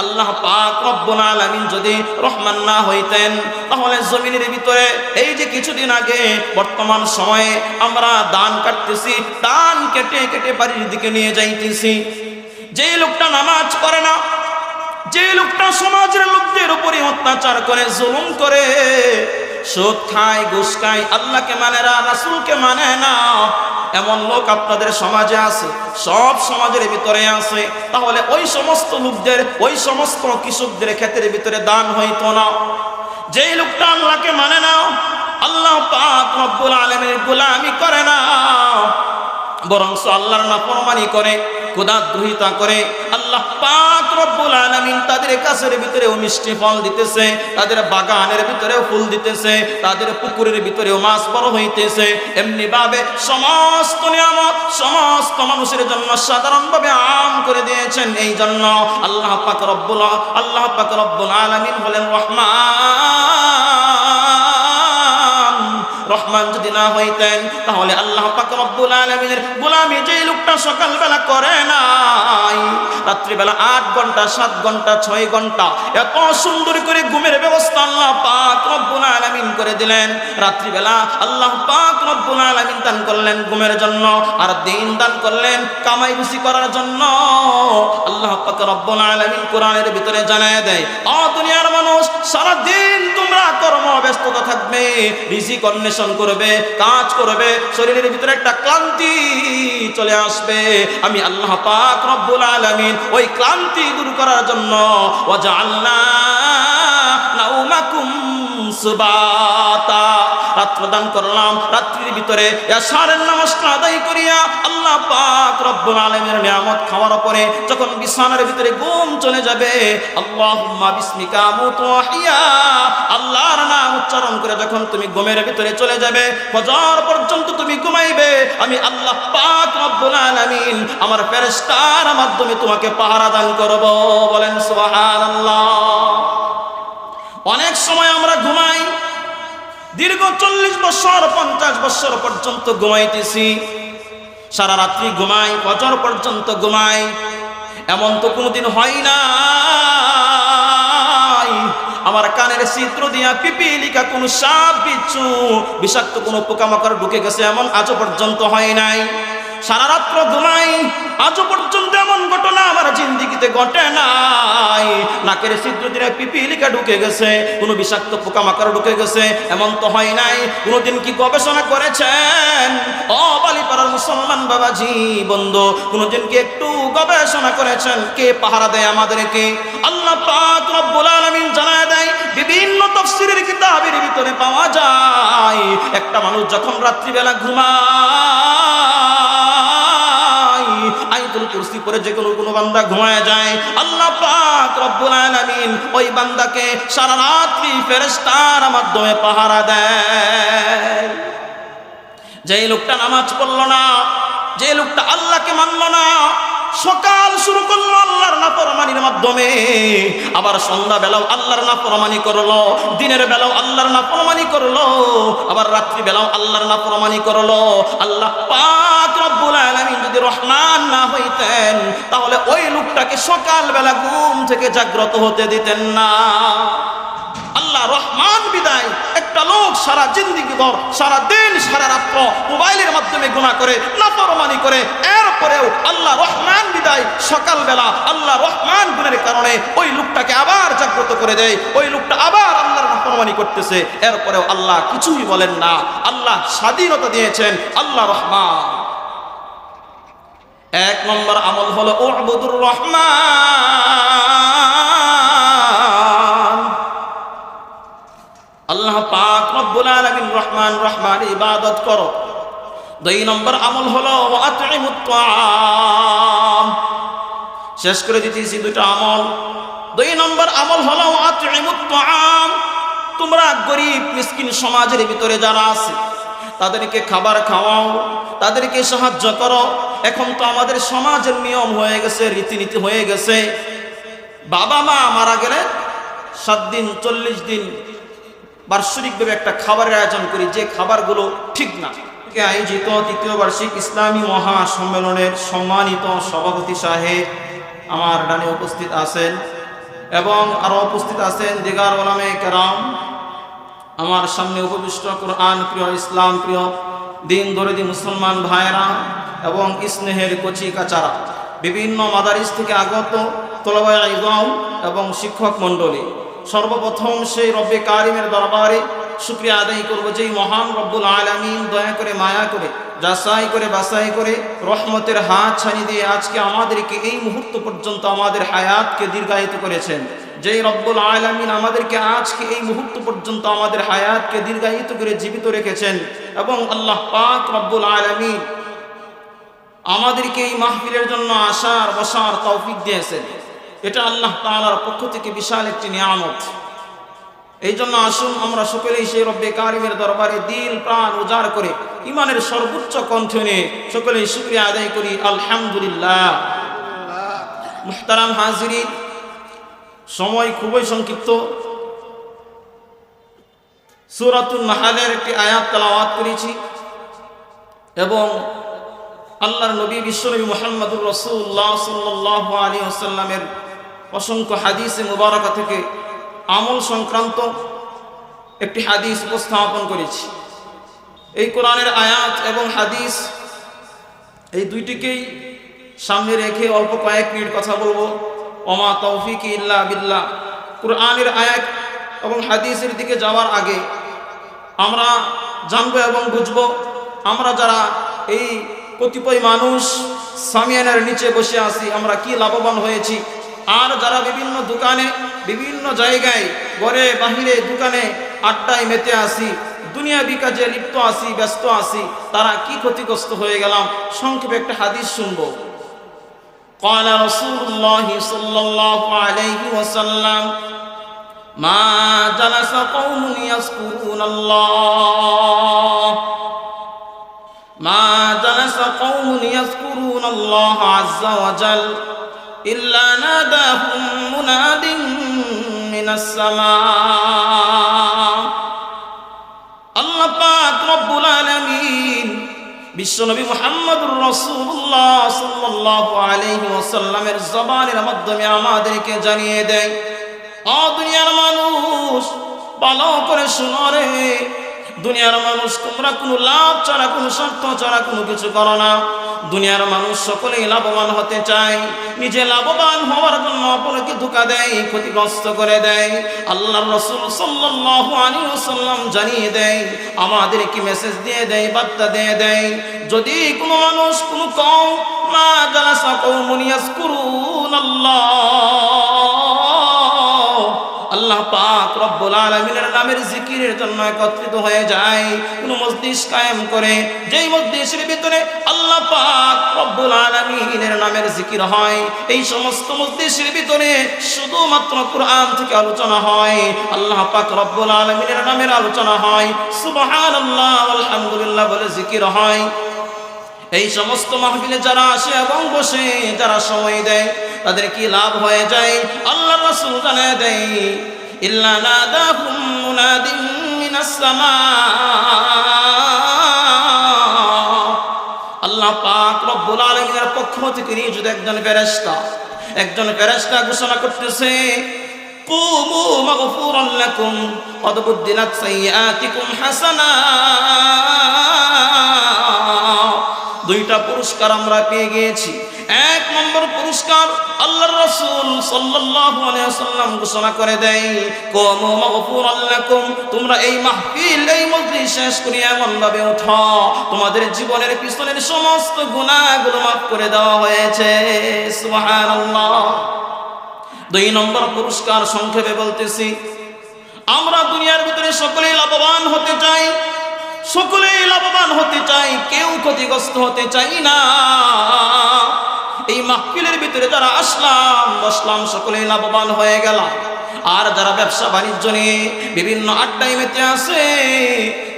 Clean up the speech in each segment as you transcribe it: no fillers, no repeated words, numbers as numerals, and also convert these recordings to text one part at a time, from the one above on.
আল্লাহ পাক রব্বুল আলামিন যদি রহমান না হইতেন তাহলে জমিনের ভিতরে এই যে কিছুদিন আগে বর্তমান সময়ে আমরা ধান কাটতেছি, ধান কেটে কেটে বাড়ির দিকে নিয়ে যাইতেছি, যে লোকটা নামাজ পড়ে না, যে লোকটা সমাজের লোকদের উপরে অত্যাচার করে, জুলুম করে, সুদ খায়, ঘুষ খায়, আল্লাহকে মানে না, রাসূলকে মানে না, এমন লোক আপনাদের সমাজে আছে, সব সমাজের ভিতরে আছে। তাহলে ওই সমস্ত লোকদের, ওই সমস্ত কৃষকদের ক্ষেত্রের ভিতরে দান হইতো না। যেই লোকটা আল্লাহকে মানে না, আল্লাহ পাক রব্বুল আলামিনের গোলামি করে না, বরং আল্লাহর নাফরমানি করে, খোদাদ্রোহিতা করে, আল্লাহ পাক রব্বুল আলামিন তাদের কাছের ভিতরেও মিষ্টি ফল দিতেছে, তাদের বাগানের ভিতরেও ফুল দিতেছে, তাদের পুকুরের ভিতরেও মাছ বড় হইতেছে। এমনি ভাবে সমস্ত নিয়ামত সমস্ত মানুষের জন্য সাধারণভাবে আম করে দিয়েছেন। এই জন্য আল্লাহ পাক রব্বুল আলামিন হলেন রহমান। যদি না হইতেন তাহলে আল্লাহ পাক রব্বুল আলামিনের গোলামি যেই লোকটা সকালবেলা করে নাই, রাত্রিবেলা 8 ঘন্টা 7 ঘন্টা 6 ঘন্টা এত সুন্দর করে ঘুমের ব্যবস্থা আল্লাহ পাক রব্বুল আলামিন করে দিলেন। রাত্রিবেলা আল্লাহ পাক রব্বুল আলামিন দান করলেন ঘুমের জন্য, আর দিন দান করলেন কামাই রুজি করার জন্য। আল্লাহ পাক রব্বুল আলামিন কোরআনের ভিতরে জানায় দেয়, ও দুনিয়ার মানুষ, সারা দিন তোমরা কর্ম ব্যস্ততা থাকবে, রিজিক অন্বেষণ করবে, কাজ করবে, শরীরের ভিতরে একটা ক্লান্তি চলে আসবে। আমি আল্লাহ পাক রব্বুল আলামিন ওই ক্লান্তি দূর করার জন্য ওয়াজআলনা নাওমাকুম সুবাতা, রাত্র দান করলাম। রাত্রির ভিতরে এশারের নামাজটা আদায় করিয়া আল্লাহ পাক রব্বুল আলামিনের নিয়ামত খাওয়ার পরে যখন বিছানার ভিতরে ঘুম চলে যাবে, আল্লাহুম্মা বিসমিকা আমুতু ওয়া আহইয়া, আল্লাহর নাম উচ্চারণ করে যখন তুমি ঘুমের ভিতরে চলে যাবে, ফজর পর্যন্ত তুমি ঘুমাইবে, আমি আল্লাহ পাক রব্বুল আলামিন আমার ফেরেশতার মাধ্যমে তোমাকে পাহারা দান করব। বলেন সুবহানাল্লাহ। অনেক সময় আমরা ঘুমাই, দীর্ঘ 40 বছর 50 বছর পর্যন্ত ঘুমাইতেছি, সারা রাত্রি ঘুমাই, ফজর পর্যন্ত ঘুমাই, এমন তো কোনোদিন হয় না আমার কানের ছিদ্র দিয়া পিপিলিকা কোন সাপ বিচ্ছু বিষাক্ত কোন পোকামাকড় ঢুকে গেছে, এমন আজও পর্যন্ত হয় নাই। সারা রাত্র ঘুমাই, আজও পর্যন্ত এমন ঘটনা আমার জিন্দেগিতে ঘটে নাই। নাকের ছিদ্র দিয়ে পিপিলিকা ঢুকে গেছে, কোনো বিষাক্ত পোকামাকড় ঢুকে গেছে, এমন তো হয় নাই। কোনোদিন কি গবেষণা করেছেন ও বালিপাড়ার মুসলমান বাবাজি বন্ধু? কোনোদিন কি একটু গবেষণা করেছেন কে পাহারা দেয় আমাদেরকে? আল্লাহ পাক রব্বুল আলামিন জানায় দেয়, বিভিন্ন তাফসীরের কিতাবের ভিতরে পাওয়া যায়, একটা মানুষ যখন রাত্রিবেলা ঘুমায়, আয়াতুল কুরসি পড়ে যে কোনো বান্দা ঘুমায় যায়, আল্লাহ পাক রব্বুল আলামিন ওই বান্দাকে সারা রাত্রি ফেরেশতার মাধ্যমে পাহারা দেয়। যে লোকটা নামাজ পড়লো না, যে লোকটা আল্লাহকে মানলো না, সকাল শুরু করলো আল্লাহর নাফরমানির মাধ্যমে, আবার সন্ধ্যা বেলাও আল্লাহর নাফরমানি করলো, দিনের বেলাও আল্লাহর নাফরমানি করলো, আবার রাত্রি বেলাও আল্লাহর নাফরমানি করলো। আল্লাহ পাক রব্বুল আলামিন যদি রহমান না হইতেন তাহলে ওই লোকটাকে সকাল বেলা ঘুম থেকে জাগ্রত হতে দিতেন না। আল্লাহ রহমান বিদায় একটা লোক সারা জিন্দেগি ভর, সারা দিন সারা রাত্র মোবাইলের মাধ্যমে গুনাহ করে, নাফরমানি করে, এরপরেও আল্লাহ রহমান বিদায় সকালবেলা আল্লাহ রহমান গুণের কারণে ওই লোকটাকে আবার জাগ্রত করে দেয়, ওই লোকটা আবার আল্লাহর নাফরমানি করতেছে, এরপরেও আল্লাহ কিছুই বলেন না। আল্লাহ স্বাধীনতা দিয়েছেন, আল্লাহ রহমান। 1 নম্বর আমল হলো উবুদুর রহমান। আল্লাহ পাক রব্বুল আলামিন রহমান, রহমান ইবাদত করো। 2 নম্বর আমল হলো আতইমুত তাআম। শেষ করে দিতেছি 2টা আমল। 2 নম্বর আমল হলো আতইমুত তাআম। তোমরা গরিব মিসকিন সমাজের ভিতরে যারা আছে তাদেরকে খাবার খাওয়াও, তাদেরকে সাহায্য করো। এখন তো আমাদের সমাজের নিয়ম হয়ে গেছে, রীতিনীতি হয়ে গেছে, বাবা মা মারা গেলে 7 দিন 40 দিন বার্ষিকভাবে একটা খাবারের আয়োজন করি, যে খাবারগুলো ঠিক না। আয়োজিত 3য় বার্ষিক ইসলামী মহাসম্মেলনের সম্মানিত সভাপতি সাহেব আমার ডানে উপস্থিত আছেন, এবং আরও উপস্থিত আছেন দিগার ওলামে কেরাম। আমার সামনে উপবিষ্ট কোরআন প্রিয়, ইসলাম প্রিয়, দিন দরদি মুসলমান ভাইরা এবং স্নেহের কচি কাচারা, বিভিন্ন মাদারিস থেকে আগত তলবায়ে ইলম এবং শিক্ষক মণ্ডলী, সর্বপ্রথম সেই রব্বে কারিমের দরবারে শুকরিয়া আদায় করব, যেই মহান রব্বুল আলামিন দয়া করে মায়া করে যাচাই করে বাছাই করে রহমতের হাত ছাড়িয়ে দিয়ে আজকে আমাদেরকে এই মুহূর্ত পর্যন্ত আমাদের হায়াতকে দীর্ঘায়িত করেছেন। যেই রব্বুল আলামিন আমাদেরকে আজকে এই মুহূর্ত পর্যন্ত আমাদের হায়াতকে দীর্ঘায়িত করে জীবিত রেখেছেন এবং আল্লাহ পাক রব্বুল আলামিন আমাদেরকে এই মাহফিলের জন্য আসার বসার তৌফিক দিয়েছেন। এটা আল্লাহ তাআলার পক্ষ থেকে বিশাল একটি নিয়ামত। এই জন্য আসুন আমরা সকলেই সেই রব্বে কারিমের দরবারে দিল প্রাণ উজাড় করে ইমানের সর্বোচ্চ কণ্ঠ নিয়ে সকলেই শুকরিয়া আদায় করি, আলহামদুলিল্লাহ। মুহতারাম হাজিরিন, সময় খুবই সংক্ষিপ্ত। সূরাতুন নাহলের একটি আয়াত তেলাওয়াত করেছি এবং আল্লাহর নবী বিশ্বনবী মুহাম্মদুর রাসূলুল্লাহ সাল্লাল্লাহু আলাইহি ওয়াসাল্লামের অসংখ্য হাদিসে মুবারাকা থেকে আমল সংক্রান্ত একটি হাদিস উপস্থাপন করেছি। এই কোরআনের আয়াত এবং হাদিস এই দুইটিকেই সামনে রেখে অল্প কয়েক মিনিট কথা বলবো। ওমা তৌফিকি ইল্লা বিল্লাহ। কোরআনের আয়াত এবং হাদিসের দিকে যাওয়ার আগে আমরা জানবো এবং বুঝবো, আমরা যারা এই কতিপয় মানুষ সামিয়ানার নিচে বসে আছি আমরা কি লাভবান হয়েছি, আর যারা বিভিন্ন দোকানে বিভিন্ন জায়গায় ঘরে বাহিরে দোকানে আড্ডায় মেতে আসি, দুনিয়াবি কাজে লিপ্ত আসি, ব্যস্ত আসি, তারা কি ক্ষতিগ্রস্ত হয়ে গেলাম। সংক্ষেপে একটা হাদিস শুনবো। قال رسول الله صلى الله عليه وسلم ما جلس قوم يذكرون الله ما جلس قوم يذكرون الله عز وجل إلا ناداهم مناد من السماء। আল্লাহ পাক রব্বুল আলামিন বিশ্বনবী মুহাম্মদুর রাসূলুল্লাহ সাল্লাল্লাহু আলাইহি ওয়াসাল্লামের জবানের মাধ্যমে আমাদেরকে জানিয়ে দেয়, ও দুনিয়ার মানুষ ভালো করে শুনো রে, দুনিয়ার মানুষ তোমরা কোনো লাভ ছাড়া কোনো স্বার্থ ছাড়া কোনো কিছু করো না। দুনিয়ার মানুষ সকলেই লাভবান হতে চায়, নিজে লাভবান হওয়ার জন্য অপরকে ধোঁকা দেয়, ক্ষতিগ্রস্ত করে দেয়। আল্লাহর রাসূল সাল্লাল্লাহু আলাইহি ওয়াসাল্লাম জানিয়ে দেয়, আমাদেরকে মেসেজ দিয়ে দেয়, বার্তা দিয়ে দেয়, যদি কোনো মানুষ কোনো কওম মা জালাসা কওমুন ইয়াযকুরুনাল্লাহ, আল্লাহ পাক রব্বুল আলামিনের নামের জিকিরের জন্য একত্রিত হয়ে যায়, কোন মজলিস কায়েম করে, যেই মজলিসের ভিতরে আল্লাহ পাক রব্বুল আলামিনের নামের জিকির হয়, এই সমস্ত মজলিসের ভিতরে শুধুমাত্র কোরআন থেকে আলোচনা হয়, আল্লাহ পাক রব্বুল আলামিনের নামের আলোচনা হয়, সুবহানাল্লাহ আলহামদুলিল্লাহ বলে জিকির হয়, এই সমস্ত মাহফিলে যারা আসে এবং বসে যারা সময় দেয় তাদের কি লাভ হয়ে যায়? আল্লাহ রাসূল জানিয়ে দেয়, ইল্লা নাদাহুম মুনাদিন মিনাস সামা। আল্লাহ পাক রব্বুল আলামিনের পক্ষ থেকে নিয়োজিত একজন ফেরেশতা ঘোষণা করতেছে, কুমু মাগফুরান লাকুম ক্বাদ বুদ্দিলাত সাইয়্যাতিকুম হাসানাত। দুইটা পুরস্কার আমরা পেয়ে গিয়েছি। এক নম্বর পুরস্কার আল্লাহর রাসূল সাল্লাল্লাহু আলাইহি ওয়াসাল্লাম ঘোষণা করে দেয়, কুমু মাগফুরান লাকুম, তোমরা এই মাহফিল এই মজলিস শেষ করে এমন ভাবে ওঠো তোমাদের জীবনের পিছনের সমস্ত গুনাহগুলো মাফ করে দেওয়া হয়েছে। সুবহানাল্লাহ। দুই নম্বর পুরস্কার সংক্ষেপে বলতেছি, আমরা দুনিয়ার ভিতরে সকলেই লাভবান হতে চাই, সকলেই লাভবান হতে চাই, কেউ ক্ষতিগ্রস্ত হতে চাই না। এই মাহফিলের ভিতরে যারা আসলাম বসলাম সকলেই লাভবান হয়ে গেলাম, আর যারা ব্যবসা বাণিজ্য নিয়ে বিভিন্ন আড্ডায় মেতে আছে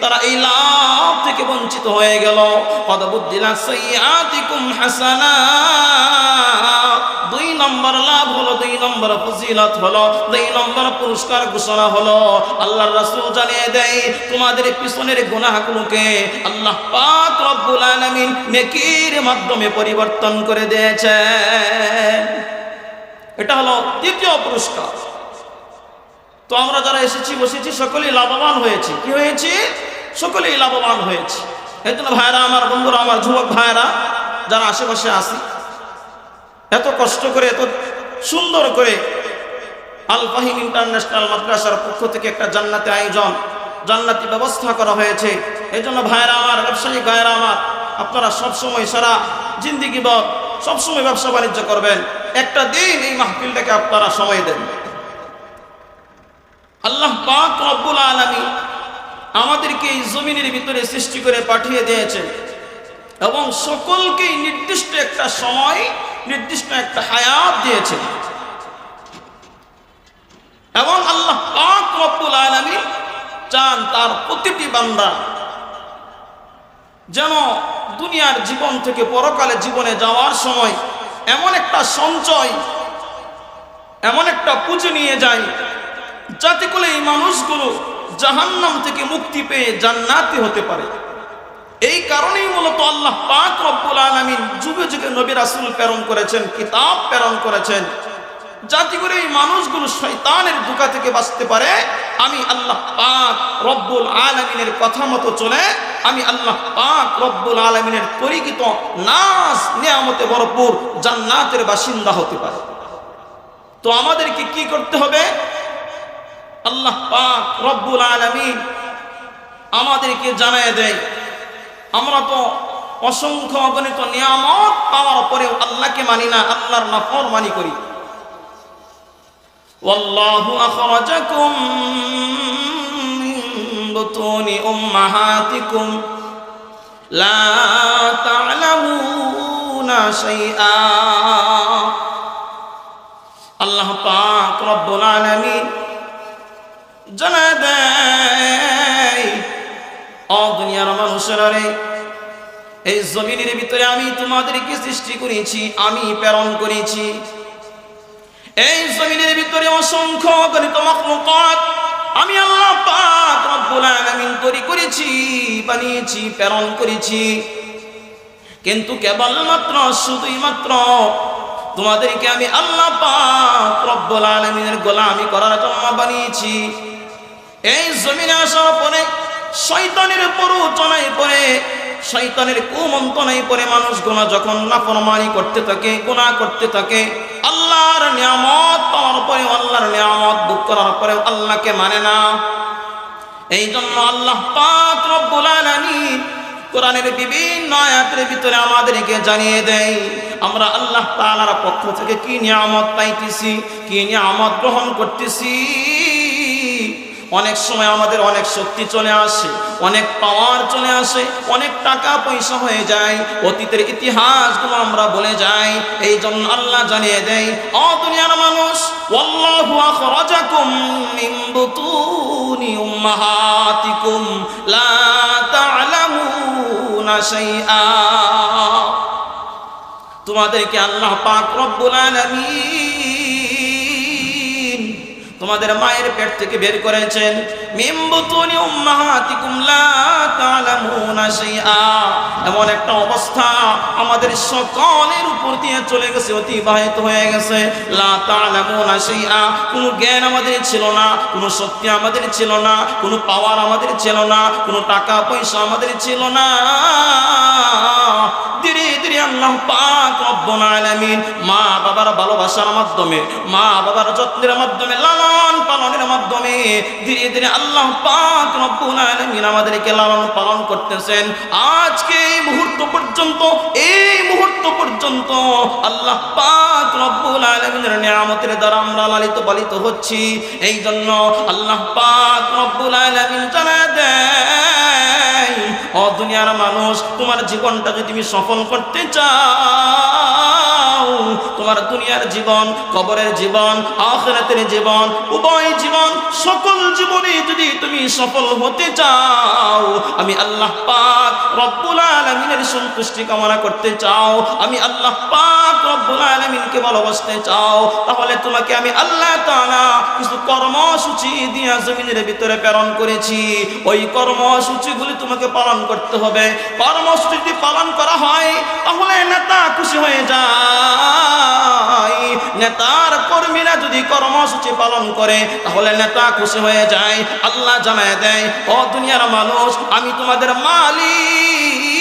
তারা এই লাভ থেকে বঞ্চিত হয়ে গেল। ক্বাদ বুদ্দিলাত সাইয়্যাতিকুম হাসানাত। দুই নম্বর লাভ হলো, দুই নম্বর ফজিলত হলো, দুই নম্বর পুরস্কার ঘোষণা হলো। আল্লাহর রাসূল জানিয়ে দেয়, তোমাদের পিছনের গুনাহগুলোকে আল্লাহ পাক রব্বুল আলামিন নেকির মাধ্যমে পরিবর্তন করে দিয়েছেন। এটা হলো দ্বিতীয় পুরস্কার। তো আমরা যারা এসেছি বসেছি সকলেই লাভবান হয়েছি। কি হয়েছি? সকলেই লাভবান হয়েছি। এই জন্য ভাইরা আমার, বন্ধুরা আমার, যুবক ভাইরা যারা আশেপাশে আসি, এত কষ্ট করে এত সুন্দর করে আল ফাহিম ইন্টারন্যাশনাল মাদ্রাসার পক্ষ থেকে একটা জান্নাতি আয়োজন, জান্নাতি ব্যবস্থা করা হয়েছে। এই জন্য ভাইরা আমার, ব্যবসায়িক ভাইরা আমার, আপনারা সবসময় সারা জিন্দিগি বা সবসময় ব্যবসা বাণিজ্য করবেন, একটা দিন এই মাহফিলটাকে আপনারা সময় দেন। আল্লাহ পাক রব্বুল আলামিন আমাদেরকে এই জমিনের ভিতরে সৃষ্টি করে পাঠিয়ে দিয়েছেন এবং সকলকেই নির্দিষ্ট একটা সময়, নির্দিষ্ট একটা হায়াত দিয়েছেন। এবং আল্লাহ পাক রব্বুল আলামিন চান তার প্রতিটি বান্দা যেন দুনিয়ার জীবন থেকে পরকালে জীবনে যাওয়ার সময় এমন একটা সঞ্চয়, এমন একটা পুঁজি নিয়ে যায় যাতে করে এই মানুষগুলো জাহান্নাম থেকে মুক্তি পেয়ে জান্নাতি হতে পারে। এই কারণেই মূলত আল্লাহ পাক রব্বুল আলামিন যুগে যুগে নবী রাসূল প্রেরণ করেছেন, কিতাব প্রেরণ করেছেন, যাতে করে এই মানুষগুলো শয়তানের ধোঁকা থেকে বাঁচতে পারে। আমি আল্লাহ পাক রব্বুল আলামিনের কথা মতো চলে আমি আল্লাহ পাক রব্বুল আলামিনের তরিকিত নাজ নিয়ামতে ভরপুর জান্নাতের বাসিন্দা হতে পারে। তো আমাদেরকে কি করতে হবে? আল্লাহ পাক রব্বুল আলামিন আমাদেরকে জানায় দেয়, আমরা তো অসংখ্য অগণিত নিয়ামত পাওয়ার পরেও আল্লাহকে মানি না, আল্লাহর নাফরমানি করি। ওয়াল্লাহু আখরাজাকুম মিন বুতুনি উম্মাহাতিকুম লা তা'লামুনা শাইআ। আল্লাহ পাক রব্বুল আলামিন জানায় দেয়, ও দুনিয়ার মানুষেরা রে, এই জমিনের ভিতরে আমি তোমাদেরকে সৃষ্টি করেছি, আমি প্রেরণ করেছি। এই জমিনের ভিতরে অসংখ্য অগণিত মাখলুকাত আমি আল্লাহ পাক রব্বুল আলামিন তৈরি করেছি, বানিয়েছি, প্রেরণ করেছি। কিন্তু কেবলমাত্র, শুধুই মাত্র তোমাদেরকে আমি আল্লাহ পাক রব্বুল আলামিনের গোলামি করার জন্য বানিয়েছি। এই জমিনে আসার পরে শয়তানের প্ররোচনায় পড়ে, শয়তানের কুমন্ত্রণায় পড়ে মানুষগুলো যখন নাফরমানি করতে থাকে, গুনাহ করতে থাকে, আল্লাহর নিয়ামত পাওয়ার পরে, আল্লাহর নিয়ামত ভোগ করার পরে আল্লাহকে মানে না। এই জন্য আল্লাহ পাক রব্বুল আলামিন কোরআনের বিভিন্ন আয়াতের ভিতরে আমাদেরকে জানিয়ে দেয় আমরা আল্লাহ তাআলার পক্ষ থেকে কি নিয়ামত পাইতেছি, কি নিয়ামত গ্রহণ করতেছি। অনেক সময় আমাদের অনেক শক্তি চলে আসে, অনেক পাওয়ার চলে আসে, অনেক টাকা পয়সা হয়ে যায়, অতীতের ইতিহাসগুলো আমরা বলে যাই। এই জন্য আল্লাহ জানিয়ে দেয়, ও দুনিয়ার মানুষ, ওয়াল্লাহু আখরাজাকুম মিন বুতুনি উম্মাহাতিকুম লা তা'লামুনা শাইআ। তোমাদেরকে আল্লাহ পাক রব্বুল আলামিন তোমাদের মায়ের পেট থেকে বের করেছেন, মিন বুতুনি উম্মাহাতিকুম লা তা'লামুনা শাইআ। এমন একটা অবস্থা আমাদের সকলের উপর দিয়ে চলে গেছে, অতিবাহিত হয়ে গেছে। লা তা'লামুনা শাইআ, কোনো জ্ঞান আমাদের ছিল না, কোনো শক্তি আমাদের ছিল না, কোনো পাওয়ার আমাদের ছিল না, কোনো টাকা পয়সা আমাদের ছিল না। ধীরে ধীরে আল্লাহ পাক রব্বুল আলামিন মা বাবার ভালোবাসার মাধ্যমে, মা বাবার যত্নের মাধ্যমে, লালন পালনের মাধ্যমে ধীরে ধীরে আল্লাহ পাক রব্বুল আলামিন আমাদেরকে লালন পালন করতেছেন। আজকে এই মুহূর্ত পর্যন্ত, এই মুহূর্ত পর্যন্ত আল্লাহ পাক রব্বুল আলামিনের নিয়ামতের দ্বারা আমরা লালিত পালিত হচ্ছি। এই জন্য আল্লাহ পাক রব্বুল আলামিন জানায় দেয়, ও দুনিয়ার মানুষ, তোমার জীবনটা যদি তুমি সফল করতে চাও, তোমার দুনিয়ার জীবন, কবরের জীবন, আখিরাতের জীবন, উভয় জীবন, সকল জীবনে যদি তুমি সফল হতে চাও, আমি আল্লাহ পাক রব্বুল আলামিনের সন্তুষ্টি কামনা করতে চাও, আমি আল্লাহ পাক রব্বুল আলামিনকে ভালোবাসতে চাও, তাহলে তোমাকে আমি আল্লাহ তাআলা কিছু কর্মসূচি দিয়া জমিনের ভিতরে প্রেরণ করেছি। ওই কর্মসূচিগুলি তোমাকে পালন করতে হবে। কর্মসূচি পালন করা হয় তাহলে নেতা খুশি হয়ে যায়, নেতার কর্মীরা যদি কর্মসূচি পালন করে তাহলে নেতা খুশি হয়ে যায়। আল্লাহ জানায় দেয়, ও দুনিয়ার মানুষ, আমি তোমাদের মালিক,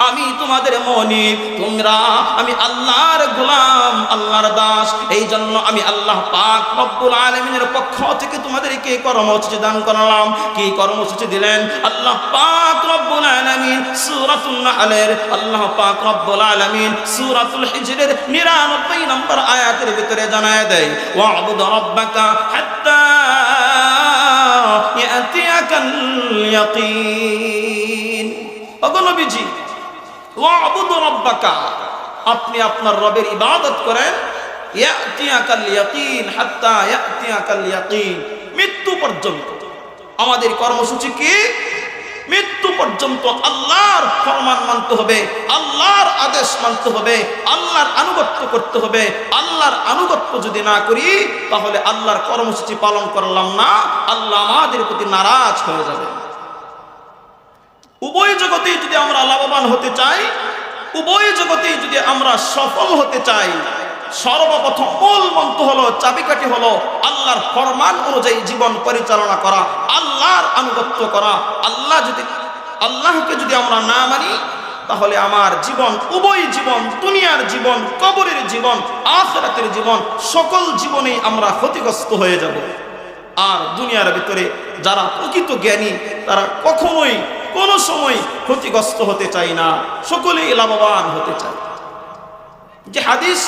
আমি তোমাদের মনিব, তোমরা আমি আল্লাহর গোলাম, আল্লাহর দাস। এই জন্য আমি আল্লাহ পাক রব্বুল আলামিনের পক্ষ থেকে তোমাদেরকে কর্মসূচি দান করলাম। কি কর্মসূচি দিলেন? আল্লাহ পাক রব্বুল আলামিন সূরাতুন নাহলের, আল্লাহ পাক রব্বুল আলামিন সূরাতুল হিজরের 99 নম্বর আয়াতের ভিতরে জানায় দেয়, ওয়া'বুদ রাব্বাকা হাত্তা ইয়াতিয়াকাল ইয়াকিন। ওগো নবীজি, ওয়া'বুদ রাব্বাকা, আপনি আপনার রবের ইবাদত করেন, ইয়াতিয়াকাল ইয়াকিন, হাত্তা ইয়াতিয়াকাল ইয়াকিন, মৃত্যু পর্যন্ত। আমাদের কর্মসূচি কি? মৃত্যু পর্যন্ত আল্লাহর ফরমান মানতে হবে, আল্লাহর আদেশ মানতে হবে, আল্লাহর আনুগত্য করতে হবে। আল্লাহর আনুগত্য যদি না করি তাহলে আল্লাহর কর্মসূচি পালন করলাম না, আল্লাহ আমাদের প্রতি নারাজ হয়ে যাবে। উভয় জগতেই যদি আমরা লাভবান হতে চাই, উভয় জগতেই যদি আমরা সফল হতে চাই, সর্বপ্রথম মূল মন্ত্র হলো, চাবিকাঠি হলো আল্লাহর ফরমান অনুযায়ী জীবন পরিচালনা করা, আল্লাহর আনুগত্য করা। আল্লাহকে যদি আমরা না মানি তাহলে আমার জীবন, উভয় জীবন, দুনিয়ার জীবন, কবরের জীবন, আখিরাতের জীবন, সকল জীবনেই আমরা ক্ষতিগ্রস্ত হয়ে যাব। আর দুনিয়ার ভিতরে যারা প্রকৃত জ্ঞানী তারা কখনোই কোনো সময় ক্ষতিগ্রস্ত হতে চায় না, সকলেই লাভবান হতে চায়। যে হাদিস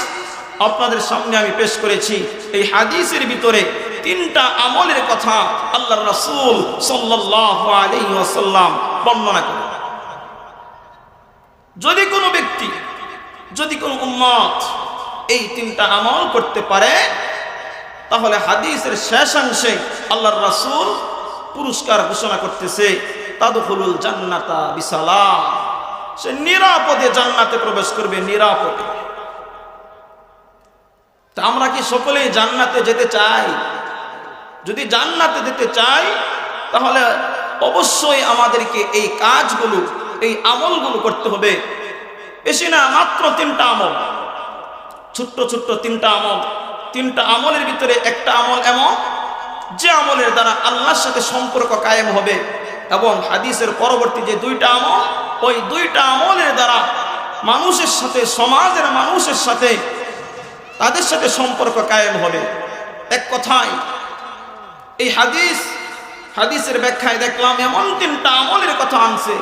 আপনাদের সামনে আমি পেশ করেছি, এই হাদিসের ভিতরে 3টা আমলের কথা আল্লাহর রাসূল সাল্লাল্লাহু আলাইহি ওয়াসাল্লাম বর্ণনা করেন। যদি কোনো ব্যক্তি, যদি কোনো উম্মত এই 3টা আমল করতে পারে তাহলে হাদিসের শেষাংশে আল্লাহর রাসূল পুরস্কার ঘোষণা করতেছে, তাদখুলুল জান্নাতা বিসালাম, সে নিরাপদে জান্নাতে প্রবেশ করবে, নিরাপদে। তা আমরা কি সকলেই জান্নাতে যেতে চাই? যদি জান্নাতে যেতে চাই তাহলে অবশ্যই আমাদেরকে এই কাজগুলো, এই আমলগুলো করতে হবে। বেশি না, মাত্র 3টা আমল, ছোট্ট ছোট্ট 3টা আমল। 3টা আমলের ভিতরে একটা আমল এমন যে আমলের দ্বারা আল্লাহর সাথে সম্পর্ক কায়েম হবে, এবং হাদিসের পরবর্তী যে 2টা আমল, ওই 2টা আমলের দ্বারা মানুষের সাথে, সমাজের মানুষের সাথে, তাদের সাথে সম্পর্ক কায়েম হবে। এক কথায় এই হাদিসের ব্যাখ্যায় দেখলাম এমন 3টা আমলের কথা আনছে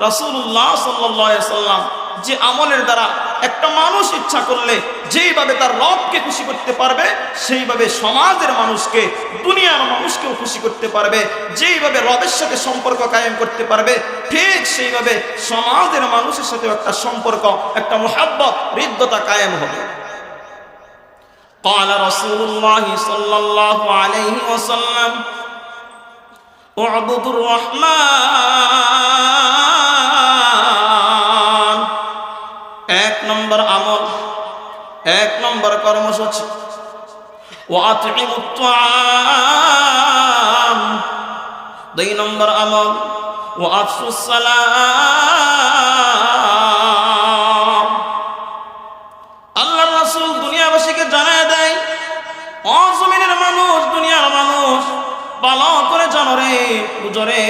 রাসূলুল্লাহ সাল্লাল্লাহু আলাইহি ওয়াসাল্লাম, যে আমলের দ্বারা একটা মানুষ ইচ্ছা করলে যেইভাবে তার রবকে খুশি করতে পারবে, সেইভাবে সমাজের মানুষকে, দুনিয়ার মানুষকেও খুশি করতে পারবে। যেইভাবে রবের সাথে সম্পর্ক কায়েম করতে পারবে, ঠিক সেইভাবে সমাজের মানুষের সাথে একটা সম্পর্ক, একটা মুহাব্বত, হৃদ্যতা কায়েম হবে। قال رسول الله صلى الله عليه وسلم اعبدوا الرحمن। 1 নম্বর আমল, 1 নম্বর কর্মসূচি, ওয়াতিমুত তাআম। 2 নম্বর আমল, ওয়াফশুস সালাম। আল্লাহর রাসূল দুনিয়াবাসীকে জানায় দেয়, ও জমিনের মানুষ, দুনিয়ার মানুষ, ভালো করে জানো রে, বুঝো রে,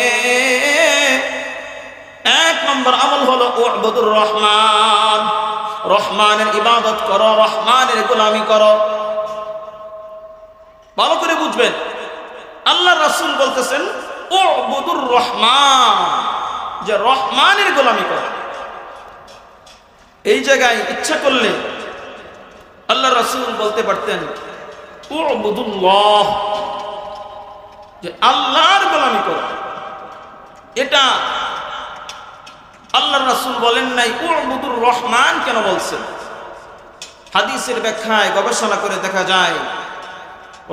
1 নম্বর আমল হলো উবুদুর রহমান, রহমানের ইবাদত করো, রহমানের গোলামি করো। ভালো করে বুঝবেন, আল্লাহর রাসূল বলতেছেন উবুদুর রহমান, যে রহমানের গোলামি করো। এই জায়গায় ইচ্ছা করলে আল্লাহর রাসূল বলতে পারতেন উবুদুল্লাহ, যে আল্লাহর গোলামি করো। এটা আল্লাহর রাসূল বলেন নাই, উবুদুর রহমান কেন বলছেন? হাদিসের ব্যাখ্যায় গবেষণা করে দেখা যায়,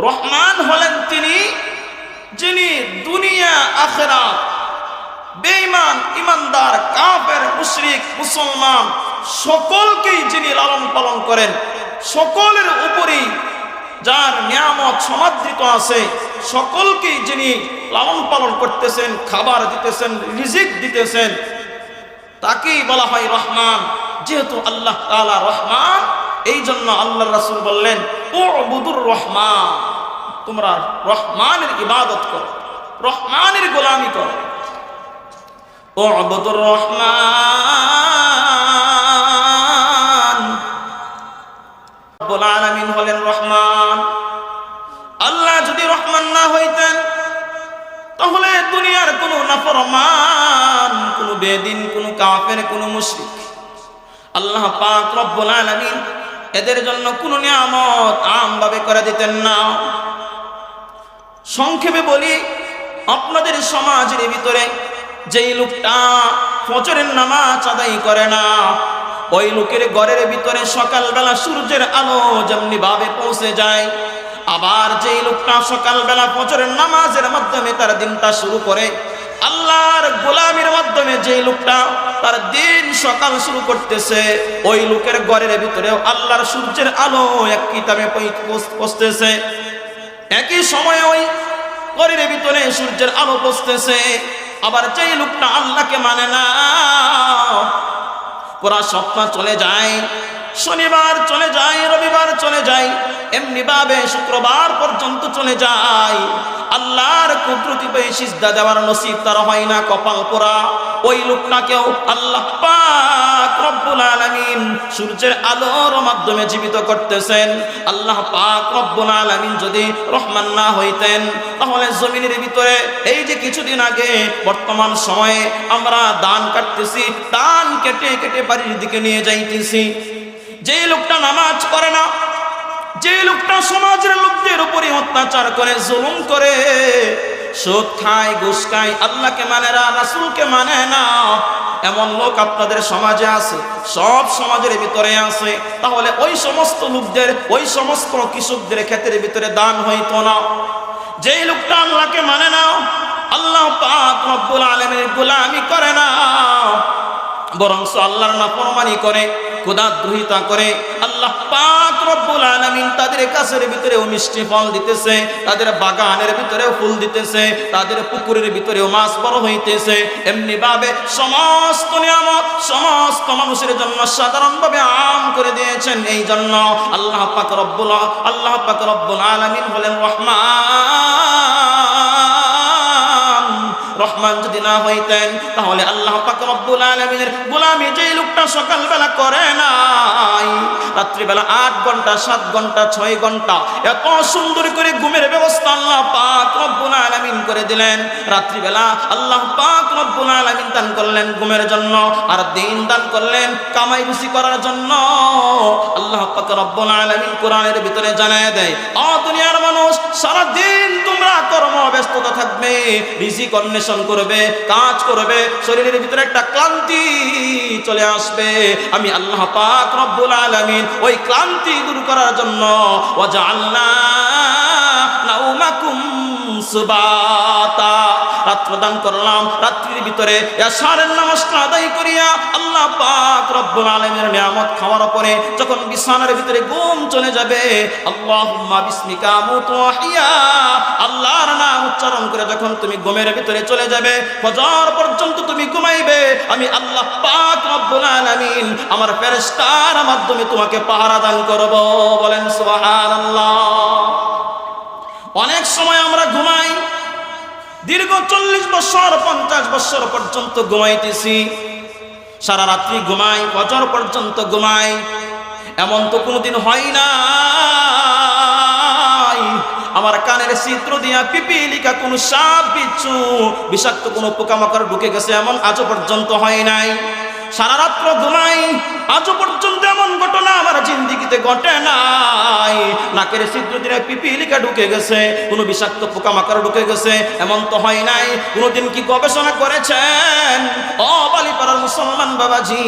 রহমান হলেন তিনি যিনি দুনিয়া আখিরাত, বেঈমান, ইমানদার, কাফের, মুশরিক, মুসলমান সকলকেই যিনি লালন পালন করেন, সকলের উপরেই যার নিয়ামত সমাদৃত আছে, সকলকেই যিনি লালন পালন করতেছেন, খাবার দিতেছেন, রিজিক দিতেছেন, তাকেই বলা হয় রহমান। যেহেতু আল্লাহ তাআলা রহমান, এই জন্য আল্লাহ রাসূল বললেন উবুদুর রহমান, তোমরা রহমানের ইবাদত করো, রহমানের গোলামি করো। উবুদুর রহমান, রব্বুল আলামিন হলেন রহমান। আল্লাহ যদি রহমান না হইতেন তাহলে দুনিয়ার কোন নাফরমান, কোন বেদিন, কোন কাফের, কোন মুশরিক আল্লাহ পাক রব্বুল আলামিন এদের জন্য কোন নিয়ামত আমভাবে করে দিতেন না। সংক্ষেপে বলি, আপনাদের সমাজের ভিতরে যেই লোকটা ফজরের নামাজ আদায় করে না, ওই লোকের ঘরের ভিতরে সকালবেলা সূর্যের আলো যেমনি ভাবে পৌঁছে যায়, আবার যেই লোকটা সকালবেলা ফজরের নামাজের মাধ্যমে তার দিনটা শুরু করে, আল্লাহর গোলামির মাধ্যমে যেই লোকটা তার দিন সকাল শুরু করতেছে, ওই লোকের ঘরের ভিতরেও আল্লাহর সূর্যের আলো এক কিতাবে পৌঁছতেছে। একই সময়ে ওই ঘরের ভিতরে সূর্যের আলো পৌঁছতেছে। আবার যেই লোকটা আল্লাহকে মানে না, পুরা সপ্তাহ চলে যায়, শনিবার চলে যায়, রবিবার চলে যায়, এমনি ভাবে শুক্রবার পর্যন্ত চলে যায়, আল্লাহর কুদরতি পেয়ে সিজদা দেওয়ার নসিব তার হয় না, কপাল পোড়া। ওই লোকটাকেও আল্লাহ পাক রব্বুল আলামিন সূর্যের আলোর মাধ্যমে জীবিত করতেছেন। আল্লাহ পাক রব্বুল আলামিন যদি রহমান না হইতেন তাহলে জমিনের ভিতরে এই যে কিছুদিন আগে বর্তমান সময়ে আমরা ধান কাটতেছি, ধান কেটে কেটে বাড়ির দিকে নিয়ে যাইতেছি, যেই লোকটা নামাজ পড়ে না, যে লোকটা সমাজের লোকদের উপরে অত্যাচার করে, জুলুম করে, সুদ খায়, ঘুষ খায়, আল্লাহকে মানে না, রাসূলকে মানে না, এমন লোক আপনাদের সমাজে আছে, সব সমাজের ভিতরে আছে, তাহলে ওই সমস্ত লোকদের, ওই সমস্ত কৃষকদের ক্ষেত্রে ভিতরে দান হইতো না। যেই লোকটা আল্লাহকে মানে না, আল্লাহ পাক রব্বুল আলামিনের গোলামি করে না, বরং আল্লাহর নাফরমানি করে, খোদাদ্রোহিতা করে, আল্লাহ পাক রব্বুল আলামিন তাদের কাছের ভিতরেও মিষ্টি ফল দিতেছে, তাদের বাগানের ভিতরেও ফুল দিতেছে, তাদের পুকুরের ভিতরেও মাছ বড় হইতেছে। এমনি ভাবে সমস্ত নিয়ামত সমস্ত মানুষের জন্য সাধারণভাবে আম করে দিয়েছেন। এই জন্য আল্লাহ পাক রব্বুল আলামিন হলেন রহমান। রহমান যদি না হইতেন তাহলে আল্লাহ পাক রব্বুল আলামিনের গোলামি যেই লোকটা সকালবেলা করে নাই, রাত্রিবেলা 8 ঘন্টা 7 ঘন্টা 6 ঘন্টা এত সুন্দর করে ঘুমের ব্যবস্থা আল্লাহ পাক রব্বুল আলামিন করে দিলেন। রাত্রিবেলা আল্লাহ পাক রব্বুল আলামিন দান করলেন ঘুমের জন্য, আর দিন দান করলেন কামাই রুজি করার জন্য। আল্লাহ পাক রব্বুল আলামিন কোরআনের ভিতরে জানায় দেয়, ও দুনিয়ার মানুষ, সারা দিন তোমরা কর্ম ব্যস্ততা থাকবে, রিজিক অন্বেষণ করবে, কাজ করবে, শরীরের ভিতরে একটা ক্লান্তি চলে আসবে। আমি আল্লাহ পাক রব্বুল আলামিন ওই ক্লান্তি দূর করার জন্য ওয়াজআলনা নাওমাকুম সুবাতা, রাত্র দান করলাম। রাত্রির ভিতরে এশারের নামাজটা আদায় করিয়া আল্লাহ পাক রব্বুল আলামিনের নিয়ামত খাওয়ার পরে যখন বিছানার ভিতরে ঘুম চলে যাবে, আল্লাহুম্মা বিসমিকা আমুতু ওয়া আহইয়া, আল্লাহর নাম উচ্চারণ করে যখন তুমি ঘুমের ভিতরে চলে যাবে, ফজর পর্যন্ত তুমি ঘুমাইবে, আমি আল্লাহ পাক রব্বুল আলামিন আমার ফেরেশতার মাধ্যমে তোমাকে পাহারা দান করব। বলেন সুবহানাল্লাহ। অনেক সময় আমরা ঘুমাই, দীর্ঘ 40 বছর 50 বছর পর্যন্ত ঘুমাইতেছি, সারা রাত্রি ঘুমাই, ফজর পর্যন্ত ঘুমাই, এমন তো কোনোদিন হয় না আমার কানের চিত্র দিয়া পিপিলিকা কোন সাপ বিচ্ছু বিষাক্ত কোন পোকামাকড় ঢুকে গেছে, এমন আজও পর্যন্ত হয় নাই। সারা রাত্র ঘুমাই, আজও পর্যন্ত এমন ঘটনা আমার জিন্দেগিতে ঘটে নাই। নাকের ছিদ্র দিয়ে পিপিলিকা ঢুকে গেছে, কোনো বিষাক্ত পোকামাকড় ঢুকে গেছে, এমন তো হয় নাই। কোনোদিন কি গবেষণা করেছেন ও বালিপাড়ার মুসলমান বাবাজি?